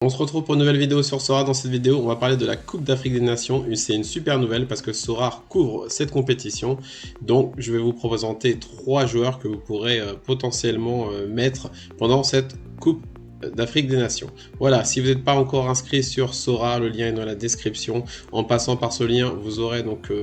On se retrouve pour une nouvelle vidéo sur Sora. Dans cette vidéo, on va parler de la Coupe d'Afrique des Nations. C'est une super nouvelle parce que Sora couvre cette compétition. Donc, je vais vous présenter 3 joueurs que vous pourrez potentiellement mettre pendant cette Coupe d'Afrique des Nations. Voilà, si vous n'êtes pas encore inscrit sur Sora, le lien est dans la description. En passant par ce lien, vous aurez donc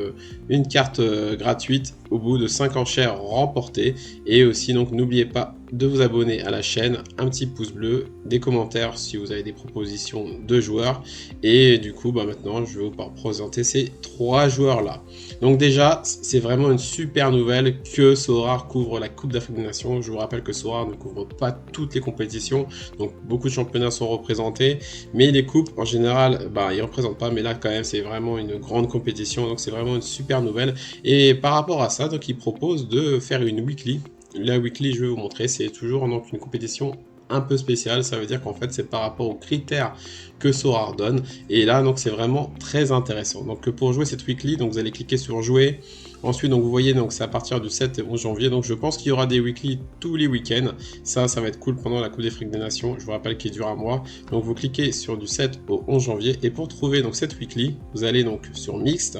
une carte gratuite au bout de 5 enchères remportées. Et aussi, donc, n'oubliez pas de vous abonner à la chaîne, un petit pouce bleu, des commentaires si vous avez des propositions de joueurs. Et du coup, maintenant, je vais vous présenter ces 3 joueurs-là. Donc déjà, c'est vraiment une super nouvelle que Sora couvre la Coupe d'Afrique des Nations. Je vous rappelle que Sora ne couvre pas toutes les compétitions, donc beaucoup de championnats sont représentés, mais les coupes, en général, ils ne représentent pas, mais là, quand même, c'est vraiment une grande compétition, donc c'est vraiment une super nouvelle. Et par rapport à ça, donc, il propose de faire une weekly. La weekly, je vais vous montrer, c'est toujours donc une compétition un peu spéciale. Ça veut dire qu'en fait, c'est par rapport aux critères que Sora donne. Et là, donc, c'est vraiment très intéressant. Donc, pour jouer cette weekly, donc, vous allez cliquer sur jouer. Ensuite, donc, vous voyez, donc, c'est à partir du 7 et 11 janvier. Donc, je pense qu'il y aura des weekly tous les week-ends. Ça va être cool pendant la Coupe d'Afrique des Nations. Je vous rappelle qu'il dure un mois. Donc, vous cliquez sur du 7 au 11 janvier. Et pour trouver donc cette weekly, vous allez donc sur Mixte.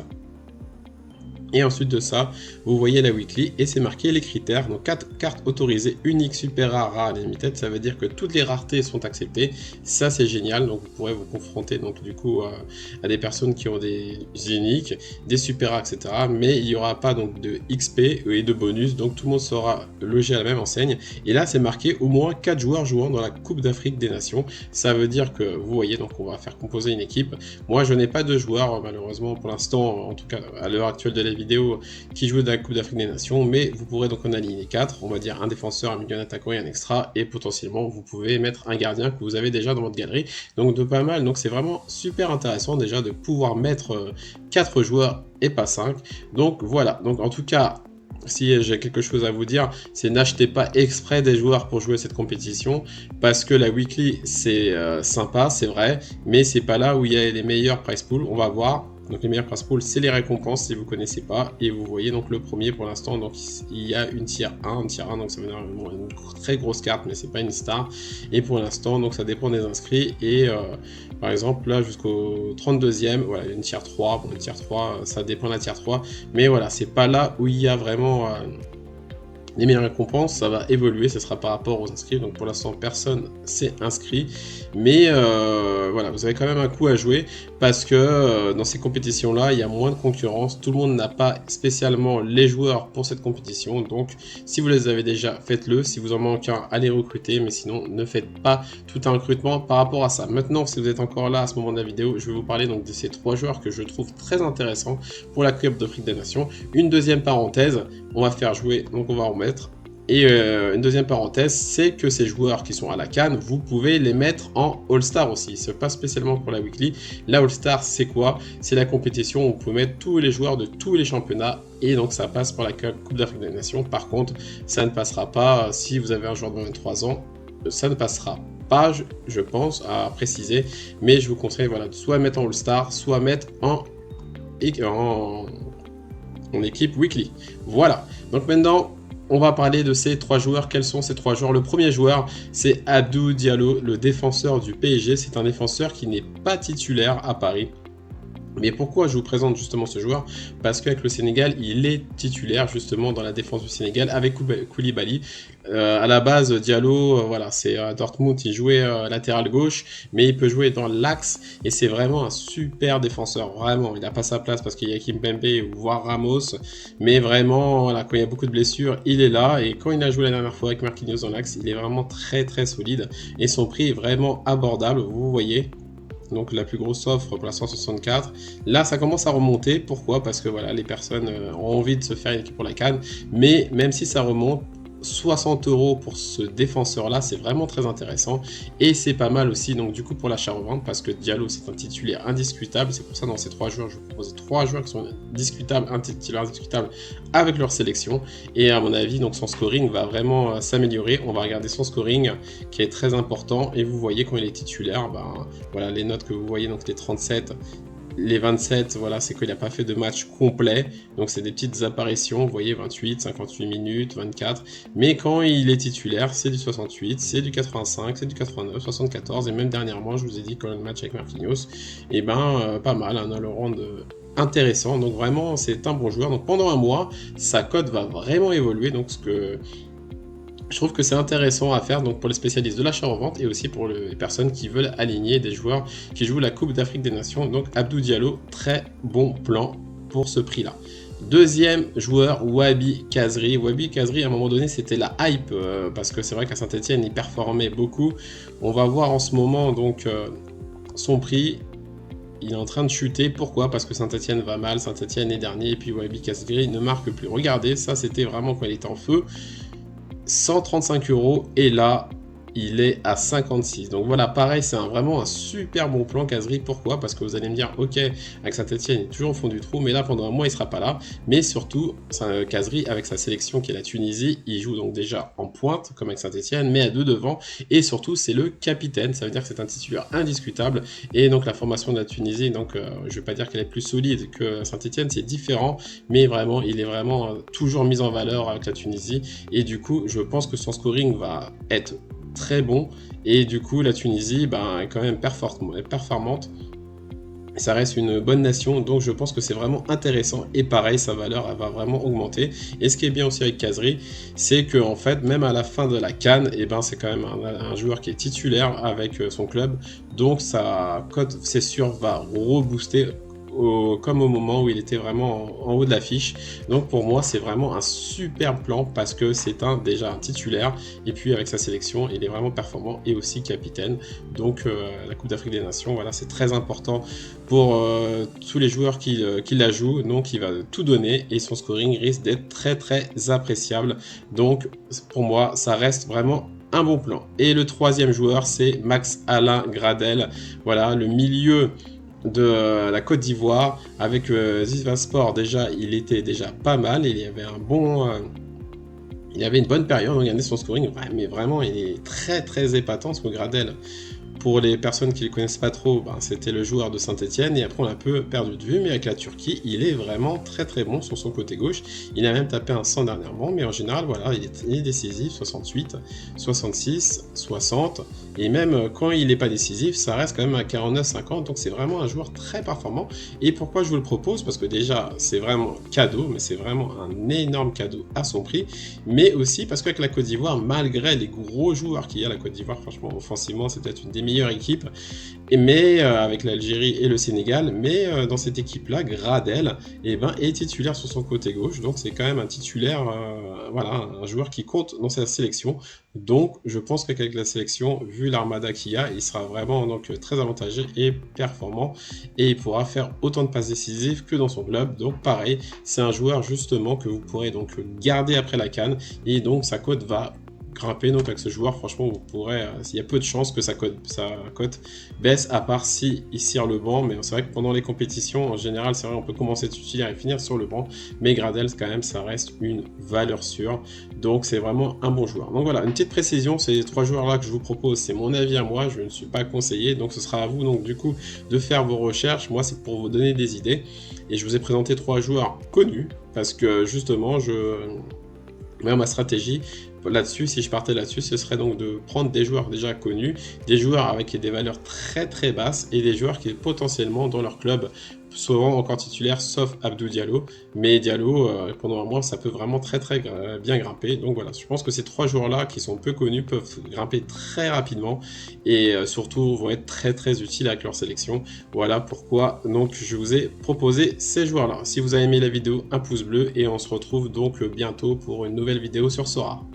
Et ensuite de ça, vous voyez la weekly et c'est marqué les critères. Donc 4 cartes autorisées, uniques, super rares, rares, limited. Ça veut dire que toutes les raretés sont acceptées. Ça c'est génial. Donc vous pourrez vous confronter donc du coup à des personnes qui ont des uniques, des super rares, etc. Mais il n'y aura pas donc de XP et de bonus. Donc tout le monde sera logé à la même enseigne. Et là c'est marqué au moins 4 joueurs jouant dans la Coupe d'Afrique des Nations. Ça veut dire que vous voyez, donc on va faire composer une équipe. Moi je n'ai pas de joueurs malheureusement pour l'instant, en tout cas à l'heure actuelle de la vidéo, qui joue de la Coupe d'Afrique des Nations, mais vous pourrez donc en aligner 4, on va dire un défenseur, un milieu attaquant et un extra, et potentiellement vous pouvez mettre un gardien que vous avez déjà dans votre galerie, donc de pas mal. Donc c'est vraiment super intéressant déjà de pouvoir mettre 4 joueurs et pas 5, donc voilà. Donc en tout cas, si j'ai quelque chose à vous dire, c'est n'achetez pas exprès des joueurs pour jouer cette compétition, parce que la weekly c'est sympa, c'est vrai, mais c'est pas là où il y a les meilleurs prize pools. On va voir. Donc les meilleurs prize pools, c'est les récompenses si vous connaissez pas. Et vous voyez donc le premier pour l'instant, donc il y a une tier 1, donc ça veut dire une très grosse carte, mais c'est pas une star. Et pour l'instant, donc ça dépend des inscrits. Et par exemple là jusqu'au 32e, voilà, une tier 3. Bon, une tier 3, ça dépend de la tier 3. Mais voilà, c'est pas là où il y a vraiment les meilleures récompenses. Ça va évoluer, ce sera par rapport aux inscrits. Donc pour l'instant, personne s'est inscrit. Mais voilà, vous avez quand même un coup à jouer parce que dans ces compétitions-là, il y a moins de concurrence. Tout le monde n'a pas spécialement les joueurs pour cette compétition. Donc si vous les avez déjà, faites-le. Si vous en manquez un, allez recruter. Mais sinon, ne faites pas tout un recrutement par rapport à ça. Maintenant, si vous êtes encore là à ce moment de la vidéo, je vais vous parler donc de ces 3 joueurs que je trouve très intéressants pour la Coupe d'Afrique des Nations. Une deuxième parenthèse, on va faire jouer, donc on va remettre. Et une deuxième parenthèse, c'est que ces joueurs qui sont à la CAN, vous pouvez les mettre en All-Star aussi. C'est pas spécialement pour la weekly. La All-Star, c'est quoi? C'est la compétition où on peut mettre tous les joueurs de tous les championnats. Et donc ça passe pour la Coupe d'Afrique des Nations. Par contre, ça ne passera pas si vous avez un joueur de 23 ans. Ça ne passera pas, je pense, à préciser. Mais je vous conseille, voilà, soit mettre en All-Star, soit mettre en équipe weekly. Voilà. Donc maintenant, on va parler de ces 3 joueurs. Quels sont ces 3 joueurs? Le premier joueur, c'est Abdou Diallo, le défenseur du PSG. C'est un défenseur qui n'est pas titulaire à Paris. Mais pourquoi je vous présente justement ce joueur? Parce qu'avec le Sénégal, il est titulaire justement dans la défense du Sénégal avec Koulibaly. À la base, Diallo, voilà, c'est Dortmund, il jouait latéral gauche, mais il peut jouer dans l'axe et c'est vraiment un super défenseur. Vraiment, il n'a pas sa place parce qu'il y a Kimpembe ou voire Ramos, mais vraiment, voilà, quand il y a beaucoup de blessures, il est là. Et quand il a joué la dernière fois avec Marquinhos dans l'axe, il est vraiment très très solide et son prix est vraiment abordable. Vous voyez. Donc la plus grosse offre pour l'instant 64. Là ça commence à remonter. Pourquoi? Parce que voilà, les personnes ont envie de se faire une équipe pour la CAN. Mais même si ça remonte, 60 € pour ce défenseur là, c'est vraiment très intéressant et c'est pas mal aussi. Donc du coup pour l'achat-revente, parce que Diallo c'est un titulaire indiscutable, c'est pour ça dans ces 3 joueurs je vous propose 3 joueurs qui sont discutables, un titulaire indiscutable avec leur sélection. Et à mon avis donc son scoring va vraiment s'améliorer. On va regarder son scoring qui est très important et vous voyez quand il est titulaire, voilà les notes que vous voyez, donc les 37, Les 27, voilà, c'est qu'il n'a pas fait de match complet. Donc, c'est des petites apparitions. Vous voyez, 28, 58 minutes, 24. Mais quand il est titulaire, c'est du 68, c'est du 85, c'est du 89, 74. Et même dernièrement, je vous ai dit, quand le match avec Marquinhos, et ben, pas mal, un all-around intéressant. Donc, vraiment, c'est un bon joueur. Donc, pendant un mois, sa cote va vraiment évoluer. Donc, je trouve que c'est intéressant à faire donc pour les spécialistes de l'achat-revente et aussi pour les personnes qui veulent aligner des joueurs qui jouent la Coupe d'Afrique des Nations. Donc Abdou Diallo, très bon plan pour ce prix-là. Deuxième joueur, Wahbi Khazri. Wahbi Khazri, à un moment donné, c'était la hype parce que c'est vrai qu'à Saint-Etienne, il performait beaucoup. On va voir en ce moment donc son prix. Il est en train de chuter. Pourquoi? Parce que Saint-Etienne va mal, Saint-Etienne est dernier et puis Wahbi Khazri ne marque plus. Regardez, ça c'était vraiment quand il était en feu. 135 € et là il est à 56. Donc voilà, pareil, c'est vraiment un super bon plan Khazri. Pourquoi? Parce que vous allez me dire, ok, avec Saint-Etienne, il est toujours au fond du trou, mais là, pendant un mois, il sera pas là. Mais surtout, Khazri, avec sa sélection qui est la Tunisie, il joue donc déjà en pointe, comme avec Saint-Etienne, mais à deux devant. Et surtout, c'est le capitaine. Ça veut dire que c'est un titulaire indiscutable. Et donc, la formation de la Tunisie, donc, je vais pas dire qu'elle est plus solide que Saint-Etienne, c'est différent. Mais vraiment, il est vraiment toujours mis en valeur avec la Tunisie. Et du coup, je pense que son scoring va être très bon et du coup la Tunisie est quand même performante, ça reste une bonne nation, donc je pense que c'est vraiment intéressant et pareil, sa valeur elle va vraiment augmenter. Et ce qui est bien aussi avec Khazri, c'est que en fait même à la fin de la CAN, c'est quand même un joueur qui est titulaire avec son club, donc sa cote c'est sûr va rebooster comme au moment où il était vraiment en haut de l'affiche. Donc pour moi c'est vraiment un super plan parce que c'est déjà un titulaire et puis avec sa sélection il est vraiment performant et aussi capitaine. Donc la Coupe d'Afrique des Nations, voilà, c'est très important pour tous les joueurs qui la jouent, donc il va tout donner et son scoring risque d'être très très appréciable. Donc pour moi ça reste vraiment un bon plan. Et le troisième joueur c'est Max Alain Gradel, voilà, le milieu de la Côte d'Ivoire avec Zizvaspor. Déjà il était déjà pas mal, il y avait un bon il avait une bonne période. Regardez son scoring, mais vraiment il est très très épatant ce Gradel. Pour les personnes qui ne le connaissent pas trop, c'était le joueur de Saint-Etienne et après on l'a un peu perdu de vue, mais avec la Turquie, il est vraiment très très bon sur son côté gauche. Il a même tapé un 100 dernièrement, mais en général, voilà, il est décisif, 68, 66, 60, et même quand il n'est pas décisif, ça reste quand même à 49-50, donc c'est vraiment un joueur très performant. Et pourquoi je vous le propose? Parce que déjà, c'est vraiment cadeau, mais c'est vraiment un énorme cadeau à son prix, mais aussi parce qu'avec la Côte d'Ivoire, malgré les gros joueurs qu'il y a à la Côte d'Ivoire, franchement, offensivement, c'est peut-être une des meilleure équipe, mais avec l'Algérie et le Sénégal, mais dans cette équipe-là, Gradel est titulaire sur son côté gauche, donc c'est quand même un titulaire, voilà, un joueur qui compte dans sa sélection. Donc je pense qu'avec la sélection, vu l'armada qu'il y a, il sera vraiment donc très avantagé et performant, et il pourra faire autant de passes décisives que dans son club. Donc pareil, c'est un joueur justement que vous pourrez donc garder après la CAN, et donc sa cote va grimper. Donc avec ce joueur, franchement, vous pourrez, il y a peu de chances que sa cote baisse, à part si il cire le banc. Mais c'est vrai que pendant les compétitions, en général, c'est vrai, on peut commencer titulaire et finir sur le banc. Mais Gradel, quand même, ça reste une valeur sûre. Donc c'est vraiment un bon joueur. Donc voilà, une petite précision, ces trois joueurs-là que je vous propose, c'est mon avis à moi, je ne suis pas conseillé. Donc ce sera à vous, donc du coup, de faire vos recherches. Moi, c'est pour vous donner des idées. Et je vous ai présenté trois joueurs connus, parce que justement, ma stratégie là-dessus, si je partais là-dessus, ce serait donc de prendre des joueurs déjà connus, des joueurs avec des valeurs très très basses et des joueurs qui potentiellement dans leur club seront encore titulaires, sauf Abdou Diallo. Mais Diallo, pendant un mois, ça peut vraiment très très bien grimper. Donc voilà, je pense que ces trois joueurs-là qui sont peu connus peuvent grimper très rapidement et surtout vont être très très utiles avec leur sélection. Voilà pourquoi donc je vous ai proposé ces joueurs-là. Si vous avez aimé la vidéo, un pouce bleu et on se retrouve donc bientôt pour une nouvelle vidéo sur Sora.